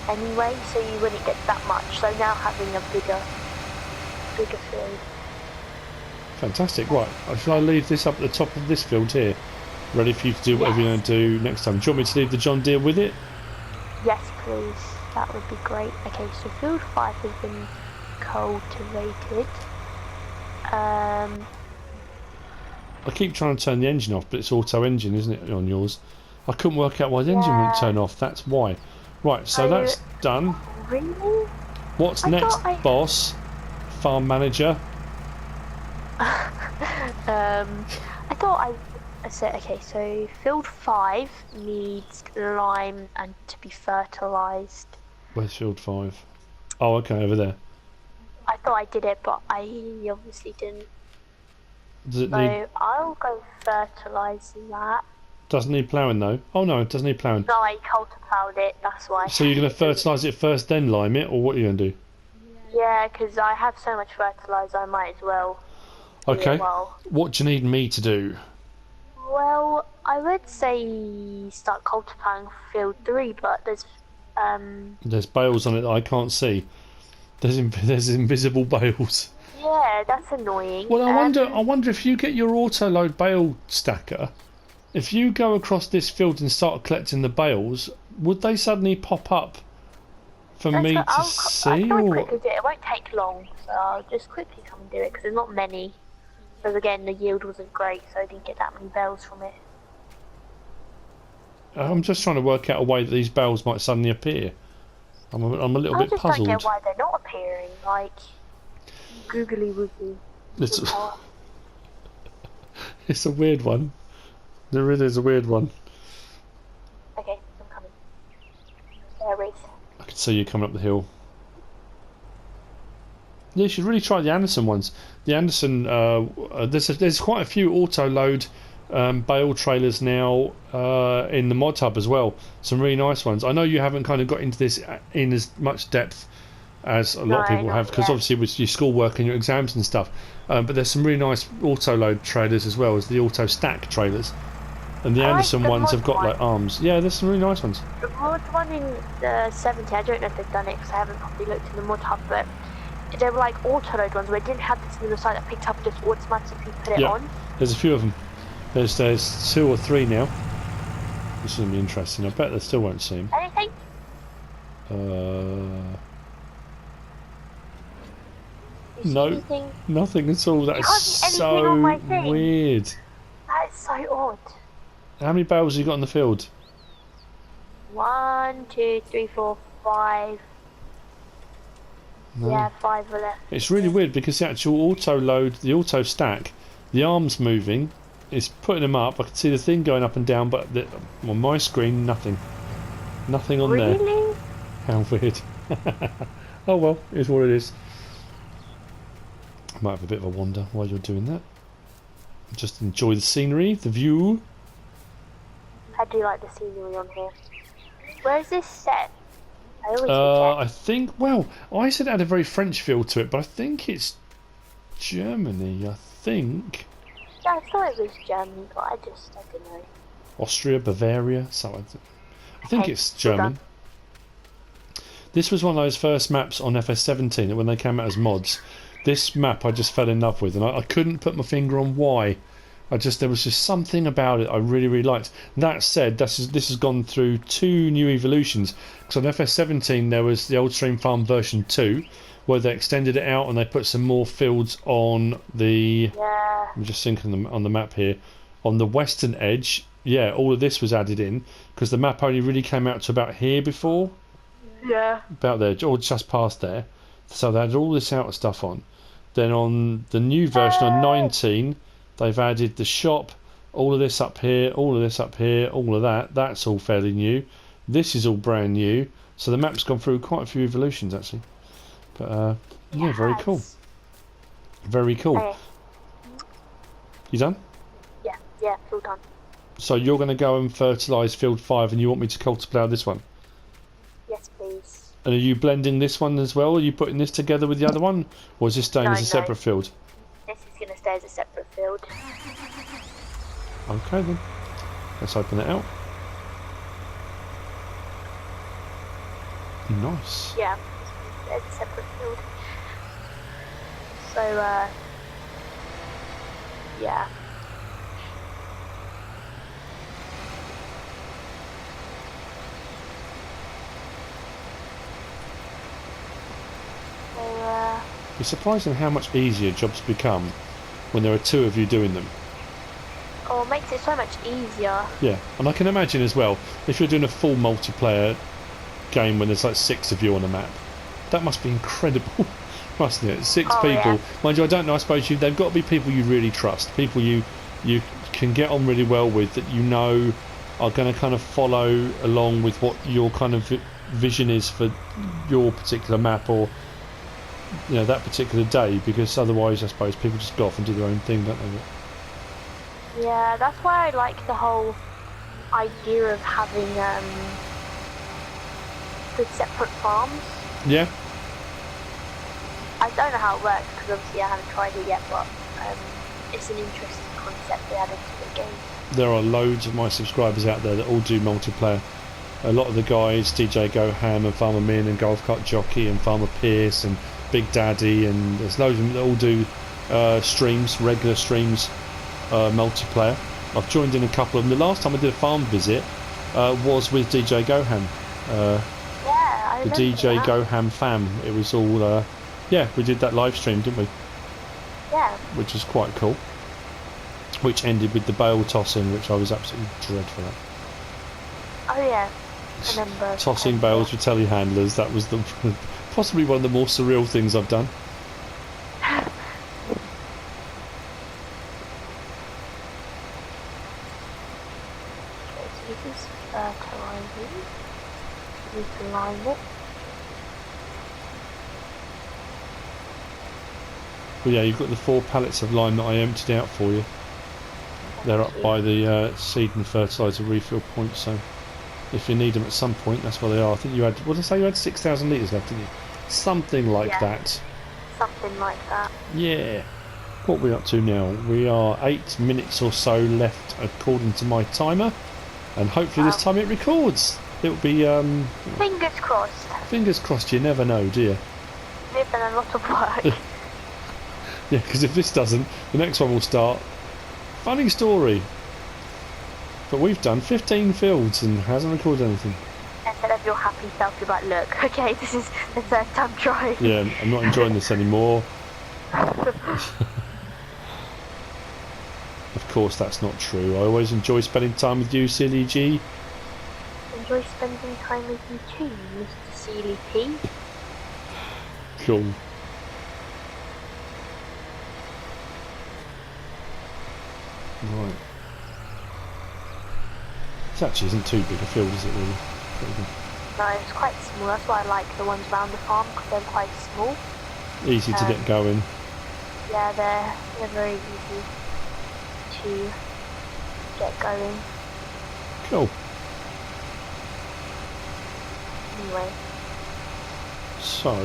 Speaker 2: anyway, so you wouldn't get that much. So now having a bigger field.
Speaker 1: Fantastic. Right, shall I leave this up at the top of this field here, ready for you to do whatever you're going to do next time? Do you want me to leave the John Deere with it?
Speaker 2: Yes, please. That would be great. Okay, so field 5 has been cultivated.
Speaker 1: I keep trying to turn the engine off, but it's auto engine, isn't it, on yours? I couldn't work out why the engine wouldn't
Speaker 2: Yeah.
Speaker 1: turn off. That's why. Right, so
Speaker 2: So-
Speaker 1: that's done.
Speaker 2: Really?
Speaker 1: What's
Speaker 2: I
Speaker 1: next,
Speaker 2: thought I-
Speaker 1: boss? Farm manager?
Speaker 2: I thought I said, okay, so field 5 needs lime and to be fertilised.
Speaker 1: Where's field 5? Oh, okay, over there.
Speaker 2: I thought I did it, but I obviously didn't.
Speaker 1: Does it
Speaker 2: So
Speaker 1: need?
Speaker 2: I'll go fertilise that.
Speaker 1: Doesn't need ploughing though. Oh no, it doesn't need ploughing.
Speaker 2: No, I cultivated it, that's why.
Speaker 1: So you're going to fertilise it first, then lime it, or what are you going to do?
Speaker 2: Yeah, because I have so much fertiliser, I might as well. do it
Speaker 1: Okay.
Speaker 2: while-
Speaker 1: What do you need me to do?
Speaker 2: Well, I would say start cultivating field 3, but there's
Speaker 1: There's bales on it that I can't see. There's invisible bales.
Speaker 2: yeah, that's annoying.
Speaker 1: Well, I wonder if you get your auto load bale stacker, if you go across this field and start collecting the bales, would they suddenly pop up for me to
Speaker 2: I
Speaker 1: see?
Speaker 2: can
Speaker 1: Or
Speaker 2: quickly do it. It won't take long, so I'll just quickly come and do it because there's not many. Because again, the yield wasn't great, so I didn't get that many bells from it.
Speaker 1: I'm just trying to work out a way that these bales might suddenly appear. I'm a little
Speaker 2: I
Speaker 1: bit
Speaker 2: just
Speaker 1: puzzled.
Speaker 2: don't get why they're not appearing. Like googly woogly.
Speaker 1: It's it's a weird one. It really is a weird one.
Speaker 2: Okay, I'm coming. There is.
Speaker 1: I can see you coming up the hill. Yeah, you should really try the Anderson ones. The Anderson, there's quite a few auto load bale trailers now in the mod hub as well. Some really nice ones. I know you haven't kind of got into this in as much depth as a lot of
Speaker 2: No,
Speaker 1: people
Speaker 2: not
Speaker 1: have, because
Speaker 2: yet.
Speaker 1: obviously with your schoolwork and your exams and stuff. But there's some really nice auto load trailers as well as the auto stack trailers. And the
Speaker 2: I like
Speaker 1: Anderson
Speaker 2: the
Speaker 1: ones
Speaker 2: mod
Speaker 1: have got
Speaker 2: one.
Speaker 1: like arms. Yeah, there's some really nice ones.
Speaker 2: The mod one in the 70, I don't know if they've done it because I haven't probably looked in the mod hub, but they were like auto load ones where it didn't have this middle side that picked up just automatically put it
Speaker 1: Yeah.
Speaker 2: on.
Speaker 1: There's a few of them. There's 2 or 3 now. This is going to be interesting. I bet they still won't see him.
Speaker 2: Anything? You see
Speaker 1: No.
Speaker 2: anything?
Speaker 1: Nothing at all. That
Speaker 2: You
Speaker 1: is
Speaker 2: can't see anything
Speaker 1: so
Speaker 2: on my thing.
Speaker 1: weird.
Speaker 2: That is so odd.
Speaker 1: How many bales have you got in the field?
Speaker 2: 1, 2, 3, 4, 5.
Speaker 1: No.
Speaker 2: Yeah, 5 were left.
Speaker 1: It's really weird because the actual auto load, the auto stack, the arms moving, it's putting them up. I can see the thing going up and down, but on my screen, nothing. Nothing on there.
Speaker 2: Really?
Speaker 1: How weird. Oh well, it's what it is. I might have a bit of a wander while you're doing that. Just enjoy the scenery, the view.
Speaker 2: I do like the scenery on here. Where is this set? I always forget.
Speaker 1: I think, well, I said it had a very French feel to it, but I think it's Germany, I think.
Speaker 2: Yeah, I thought it was Germany, but I don't know.
Speaker 1: Austria, Bavaria, so I think
Speaker 2: Hey,
Speaker 1: it's
Speaker 2: well done.
Speaker 1: German. This was one of those first maps on FS17 when they came out as mods. This map I just fell in love with, and I couldn't put my finger on why. There was just something about it I really, really liked. That said, this has gone through 2 new evolutions. Because on FS17 there was the Old Stream Farm version 2, where they extended it out and they put some more fields on the.
Speaker 2: Yeah.
Speaker 1: I'm just thinking on the map here. On the western edge, yeah, all of this was added in because the map only really came out to about here before.
Speaker 2: Yeah.
Speaker 1: About there, or just past there. So they had all this outer stuff on. Then on the new version on 19, they've added the shop, all of this up here, all of this up here, all of that. That's all fairly new. This is all brand new. So the map's gone through quite a few evolutions actually. But yeah, very cool. Very cool.
Speaker 2: Okay.
Speaker 1: You done?
Speaker 2: Yeah, it's all done.
Speaker 1: So you're going to go and fertilise field 5 and you want me to cultiplough this one?
Speaker 2: Yes, please.
Speaker 1: And are you blending this one as well? Are you putting this together with the other one? Or is this staying as a separate field?
Speaker 2: This is going to stay as a separate field.
Speaker 1: Okay then. Let's open it out. Nice.
Speaker 2: Yeah, it's a separate field. So, yeah.
Speaker 1: It's surprising how much easier jobs become when there are 2 of you doing them.
Speaker 2: Oh, it makes it so much easier.
Speaker 1: Yeah, and I can imagine as well, if you're doing a full multiplayer game when there's like 6 of you on a map, that must be incredible, mustn't it? 6 people.
Speaker 2: Yeah.
Speaker 1: Mind you, I don't know, I suppose they've got to be people you really trust, people you can get on really well with, that you know are going to kind of follow along with what your kind of vision is for your particular map or that particular day, because otherwise I suppose people just go off and do their own thing, don't they?
Speaker 2: Yeah, that's why I like the whole idea of having the separate farms.
Speaker 1: Yeah.
Speaker 2: I don't know how it works because obviously I haven't tried it yet, but it's an interesting concept they added to the game.
Speaker 1: There are loads of my subscribers out there that all do multiplayer. A lot of the guys, DJ Go Ham and Farmer Min and Golf Cart Jockey and Farmer Pierce and Big Daddy, and there's loads of them that all do streams, regular streams, multiplayer. I've joined in a couple of them. The last time I did a farm visit was with DJ Goham.
Speaker 2: I
Speaker 1: the
Speaker 2: remember
Speaker 1: DJ
Speaker 2: that.
Speaker 1: Goham fam. It was all, we did that live stream, didn't we?
Speaker 2: Yeah.
Speaker 1: Which was quite cool. Which ended with the bale tossing, which I was absolutely dreadful at.
Speaker 2: Oh yeah, I remember.
Speaker 1: Tossing bales with telehandlers, that was possibly one of the more surreal things I've done.
Speaker 2: So this is fertilizing. We can line it.
Speaker 1: But yeah, you've got the 4 pallets of lime that I emptied out for you. They're up by the seed and fertiliser refill point, so if you need them at some point, that's where they are. I think you had, what did I say, you had 6,000 litres left, didn't you? Something like that.
Speaker 2: Something like that.
Speaker 1: Yeah. What are we up to now? We are 8 minutes or so left according to my timer, and hopefully this time it records. It'll be
Speaker 2: Fingers crossed.
Speaker 1: fingers crossed, you never know, do you?
Speaker 2: We've done a lot of work.
Speaker 1: Yeah, because if this doesn't, the next one will start. Funny story. But we've done 15 fields and hasn't recorded anything.
Speaker 2: Instead of your happy self, you're like, look, okay, this is the third time trying.
Speaker 1: Yeah, I'm not enjoying this anymore. Of course, that's not true. I always enjoy spending time with you, SealyEG.
Speaker 2: Enjoy spending time with you too, Mr. SealyP.
Speaker 1: Cool. Right. This actually isn't too big a field, is it really? Pretty good.
Speaker 2: No, it's quite small. That's why I like the ones around the farm, because they're quite small.
Speaker 1: Easy to get going.
Speaker 2: Yeah, they're very easy to get going.
Speaker 1: Cool.
Speaker 2: Anyway,
Speaker 1: So,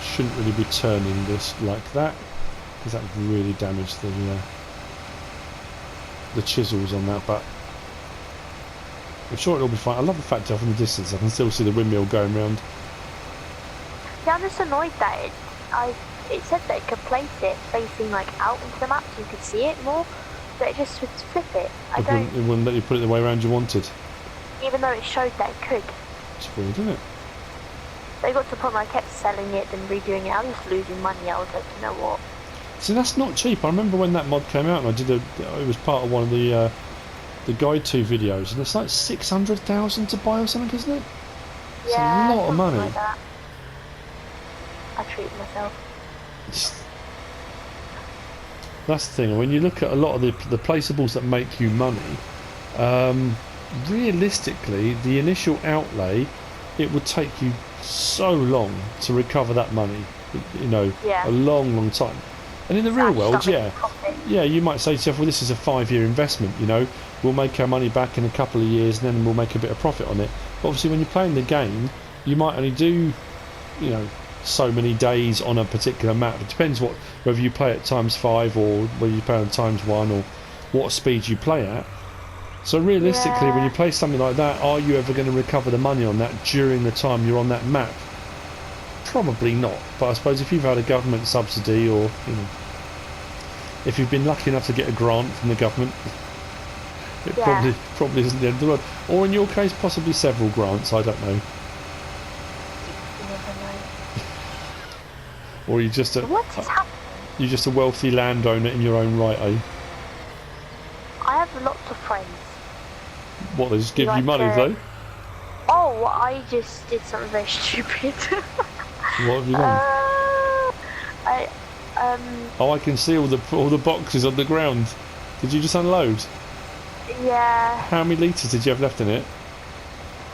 Speaker 1: shouldn't really be turning this like that, because that would really damage the chisels on that, but I'm sure it'll be fine. I love the fact that from the distance I can still see the windmill going round.
Speaker 2: Yeah, I'm just annoyed that it said that it could place it facing like out into the map so you could see it more, but it just would flip it.
Speaker 1: It wouldn't let you put it the way around you wanted.
Speaker 2: Even though it showed that it could.
Speaker 1: It's weird, isn't it?
Speaker 2: They got to the point where I kept selling it and redoing it. I was just losing money. I was like, you know what?
Speaker 1: See, that's not cheap. I remember when that mod came out, and it was part of one of the Guide 2 videos, and it's like 600,000 to buy or something, isn't it? It's
Speaker 2: Yeah,
Speaker 1: a lot of money.
Speaker 2: like that. I treat myself.
Speaker 1: That's the thing. When you look at a lot of the placeables that make you money, realistically, the initial outlay, it would take you so long to recover that money. You know,
Speaker 2: Yeah.
Speaker 1: a long time. And in the real world, yeah, you might say to yourself, well, this is a 5-year investment. You know, we'll make our money back in a couple of years, and then we'll make a bit of profit on it. But obviously, when you're playing the game, you might only do, you know, so many days on a particular map. It depends whether you play at ×5 or whether you play on ×1 or what speed you play at. So realistically, when you play something like that, are you ever going to recover the money on that during the time you're on that map? Probably not. But I suppose if you've had a government subsidy, or you know, if you've been lucky enough to get a grant from the government, it probably isn't the end of the world. Or in your case, possibly several grants. I don't know. Or you're just a wealthy landowner in your own right, eh?
Speaker 2: I have lots of friends.
Speaker 1: What, they just give you money though?
Speaker 2: Oh, I just did something very stupid.
Speaker 1: What have you done? Oh, I can see all the boxes on the ground. Did you just unload?
Speaker 2: Yeah.
Speaker 1: How many litres did you have left in it?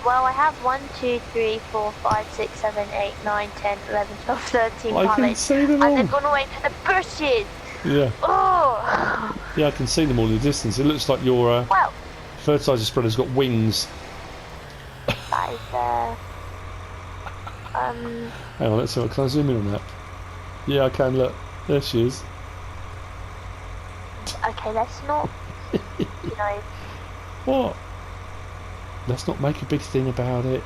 Speaker 2: Well, I have 1, 2, 3, 4, 5, 6, 7, 8, 9, 10, 11, 12, 13
Speaker 1: I can see them all.
Speaker 2: And they've gone away to the bushes.
Speaker 1: Yeah.
Speaker 2: Oh.
Speaker 1: Yeah, I can see them all in the distance. It looks like your fertiliser spreader's got wings.
Speaker 2: That is
Speaker 1: Hang on, let's see. Can I zoom in on that? Yeah, I can. Look, there she is.
Speaker 2: Okay, let's not. You know.
Speaker 1: What? Let's not make a big thing about it.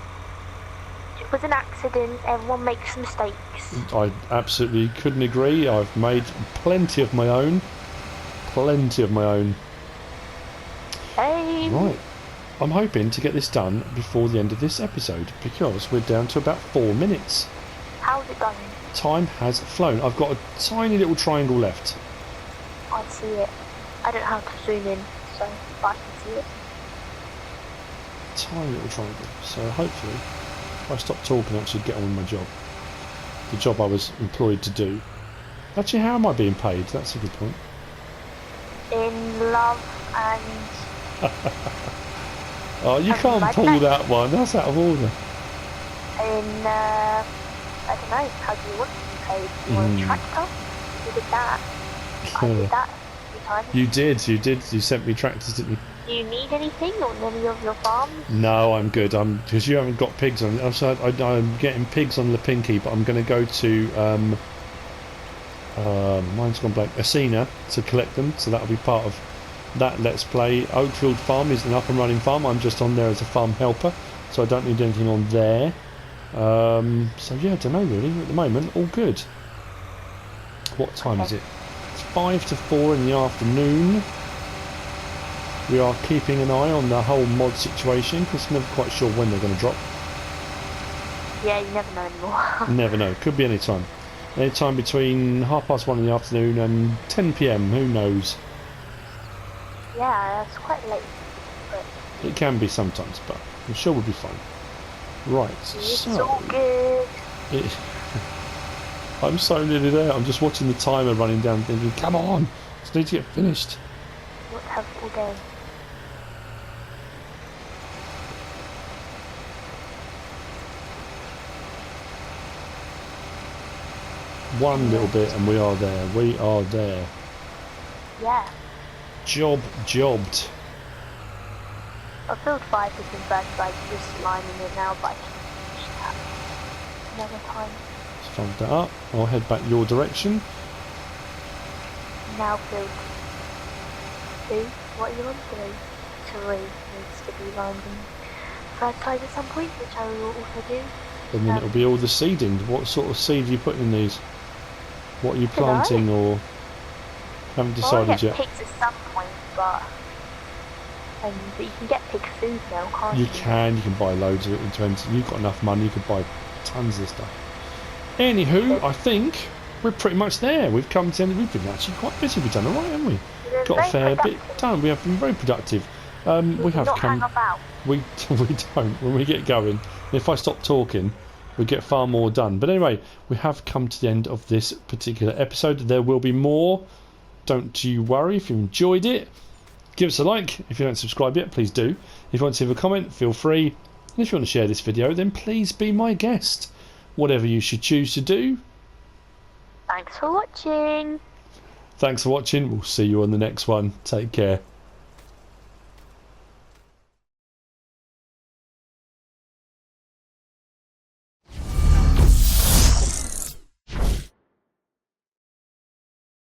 Speaker 2: It was an accident. Everyone makes mistakes.
Speaker 1: I absolutely couldn't agree. I've made plenty of my own.
Speaker 2: Hey.
Speaker 1: Right. I'm hoping to get this done before the end of this episode, because we're down to about 4 minutes.
Speaker 2: How's it going?
Speaker 1: Time has flown. I've got a tiny little triangle left.
Speaker 2: I see it. I don't have to zoom in, so I can see it.
Speaker 1: Tiny little triangle. So hopefully, if I stop talking, I actually get on with my job. The job I was employed to do. Actually, how am I being paid? That's a good point.
Speaker 2: In love and...
Speaker 1: Oh, you can't pull that one. That's out of order.
Speaker 2: In, I don't know, how do you want to be paid? You want a tractor? You did that. I did that a few times.
Speaker 1: You did. You sent me tractors, didn't you?
Speaker 2: Do you need anything on any of your farms?
Speaker 1: No, I'm good. Because you haven't got pigs on. I'm getting pigs on Lipinki, but I'm going to go to mine's gone blank. Asina to collect them, so that'll be part of that Let's Play. Oakfield Farm is an up and running farm. I'm just on there as a farm helper, so I don't need anything on there. So yeah, I don't know really. At the moment, all good. What time is it? It's 5 to 4 in the afternoon. We are keeping an eye on the whole mod situation, because I'm never quite sure when they're going to drop.
Speaker 2: Yeah, you never know anymore.
Speaker 1: Never know. Could be any time. Any time between 1:30 in the afternoon and 10 PM. Who knows?
Speaker 2: Yeah, that's quite late. But
Speaker 1: It can be sometimes, but I'm sure we'll be fine. Right.
Speaker 2: it's all good.
Speaker 1: I'm so nearly there. I'm just watching the timer running down, thinking, "Come on, just need to get finished."
Speaker 2: What have all day?
Speaker 1: One little bit, and we are there. We are there.
Speaker 2: Yeah.
Speaker 1: Jobbed.
Speaker 2: I've filled 5 different bags, like just lining it now, but I can finish that another time.
Speaker 1: Let's fold that up. I'll head back your direction.
Speaker 2: Now filled 2. What are you on? 3 needs to be lined in fertilizer at some point, which I will also do.
Speaker 1: And then it'll be all the seeding. What sort of seed are you putting in these? What are you planting or haven't decided
Speaker 2: I'll get
Speaker 1: yet?
Speaker 2: pigs at some point, but you can get pig food now, can't you?
Speaker 1: You can buy loads of it in terms. You've got enough money, you could buy tons of stuff. Anywho, I think we're pretty much there. We've come to the end. We've been actually quite busy. We've done alright, haven't we? Got a fair bit done. We have been very productive. We have
Speaker 2: not
Speaker 1: come.
Speaker 2: hang about.
Speaker 1: We don't. When we get going, if I stop talking, we get far more done. But anyway, we have come to the end of this particular episode. There will be more. Don't you worry. If you enjoyed it, give us a like. If you don't subscribe yet, please do. If you want to leave a comment, feel free. And if you want to share this video, then please be my guest. Whatever you should choose to do.
Speaker 2: Thanks for watching.
Speaker 1: Thanks for watching. We'll see you on the next one. Take care.